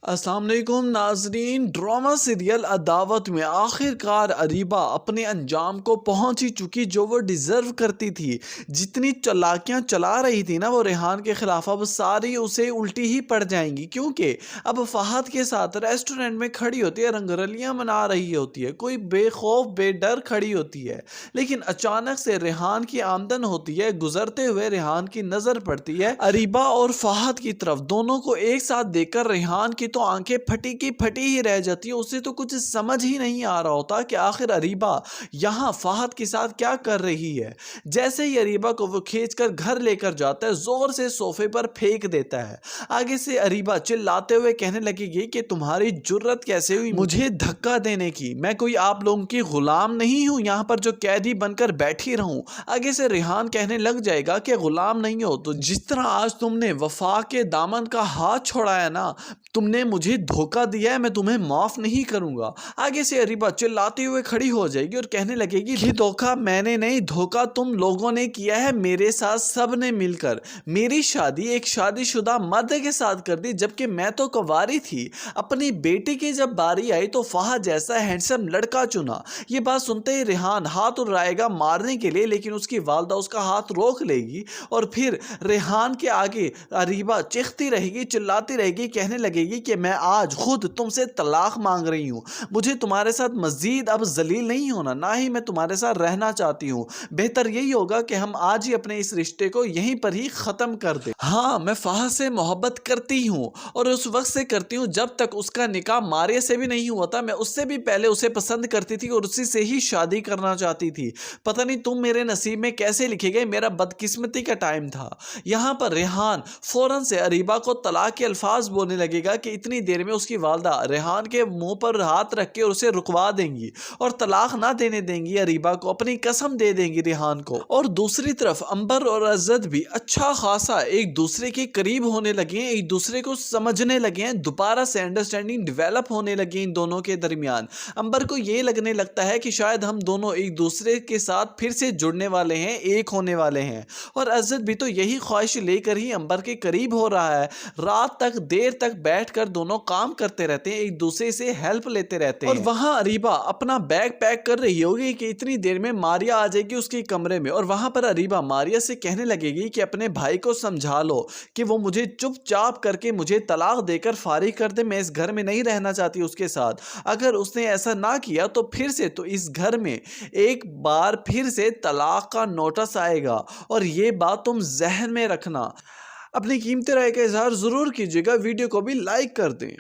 अस्सलाम वालेकुम नाजरीन। ड्रामा सीरियल अदावत में आखिरकार अरीबा अपने अंजाम को पहुंच ही चुकी जो वो डिज़र्व करती थी। जितनी चालाकियां चला रही थी ना वो रेहान के खिलाफ, अब सारी उसे उल्टी ही पड़ जाएंगी, क्योंकि अब फहद के साथ रेस्टोरेंट में खड़ी होती है, रंगरलियां मना रही होती है, कोई बेखौफ बेडर खड़ी होती है। लेकिन अचानक से रेहान की आमदन होती है, गुजरते हुए रेहान की नज़र पड़ती है अरीबा और फहद की तरफ। दोनों को एक साथ देखकर रेहान की तो आंखें फटी की फटी ही रह जाती है। उसे तो कुछ समझ ही नहीं आ रहा होता कि आखिर अरीबा यहाँ फहद के साथ क्या कर रही है। जैसे ही अरीबा को वो खींचकर घर लेकर जाता है, जोर से सोफे पर फेंक देता है। आगे से अरीबा चिल्लाते हुए कहने लगेगी कि तुम्हारी जुर्रत कैसे हुई मुझे धक्का देने की, मैं कोई आप लोगों की गुलाम नहीं हूं यहाँ पर जो कैदी बनकर बैठी रहूं। आगे से रेहान कहने लग जाएगा कि गुलाम नहीं हो, तो जिस तरह आज तुमने वफा के दामन का हाथ छोड़ाया ना, तुमने मुझे धोखा दिया है, मैं तुम्हें माफ नहीं करूंगा। आगे से अरीबा चिल्लाती हुए खड़ी हो जाएगी और कहने लगेगी ये धोखा मैंने नहीं, धोखा तुम लोगों ने किया है मेरे साथ, सब ने मिलकर मेरी शादी एक शादीशुदा मर्द के साथ कर दी, जबकि मैं तो कुंवारी थी। अपनी बेटी की जब बारी आई तो फहद जैसा हैंडसम लड़का चुना। ये बात सुनते ही रेहान हाथ उठाएगा मारने के लिए, लेकिन उसकी वालदा उसका हाथ रोक लेगी और फिर रेहान के आगे अरीबा चीखती रहेगी, चिल्लाती रहेगी, कहने लगेगी कि मैं आज खुद तुमसे तलाक मांग रही हूं, मुझे तुम्हारे साथ मजीद अब जलील नहीं होना, ना ही मैं तुम्हारे साथ रहना चाहती हूं। बेहतर यही होगा कि हम आज ही अपने इस रिश्ते को यहीं पर ही खत्म कर दें। हाँ, मैं फहद से मोहब्बत करती हूं और उस वक्त से करती हूं जब तक उसका निकाह मारिया से भी नहीं हुआ था। मैं उससे भी पहले उसे पसंद करती थी और उसी से ही शादी करना चाहती थी। पता नहीं तुम मेरे नसीब में कैसे लिखे गए, मेरा बदकिस्मती का टाइम था। यहाँ पर रेहान फौरन से अरीबा को तलाक के अल्फाज बोलने लगेगा कि इतनी देर में उसकी वालदा रेहान के मुंह पर हाथ रख के उसे रुकवा देंगी और तलाक ना देने देंगी अरीबा को, अपनी कसम दे देंगी रेहान को। और दूसरी तरफ अंबर और अज़द भी अच्छा खासा एक दूसरे के करीब होने लगे हैं, एक दूसरे को समझने लगे हैं, दोबारा से अंडरस्टैंडिंग डेवलप होने लगी इन दोनों के दरमियान। अंबर को ये लगने लगता है कि शायद हम दोनों एक दूसरे के साथ फिर से जुड़ने वाले हैं, एक होने वाले हैं। और अज़द भी तो यही ख्वाहिश लेकर ही अंबर के करीब हो रहा है। रात तक देर तक बैठकर दोनों काम करते रहते हैं, एक दूसरे से हेल्प लेते रहते हैं। और वहां अरीबा अपना बैग पैक कर रही होगी कि इतनी देर में मारिया आ जाएगी उसके कमरे में, और वहां पर अरीबा मारिया से कहने लगेगी कि अपने भाई को समझा लो कि वो मुझे चुपचाप करके मुझे तलाक देकर फारिग कर दे, मैं इस घर में नहीं रहना चाहती उसके साथ। अगर उसने ऐसा ना किया तो फिर से तो इस घर में एक बार फिर से तलाक का नोटिस आएगा, और ये बात तुम जहन में रखना। अपनी कीमती राय का इजहार जरूर कीजिएगा, वीडियो को भी लाइक कर दें।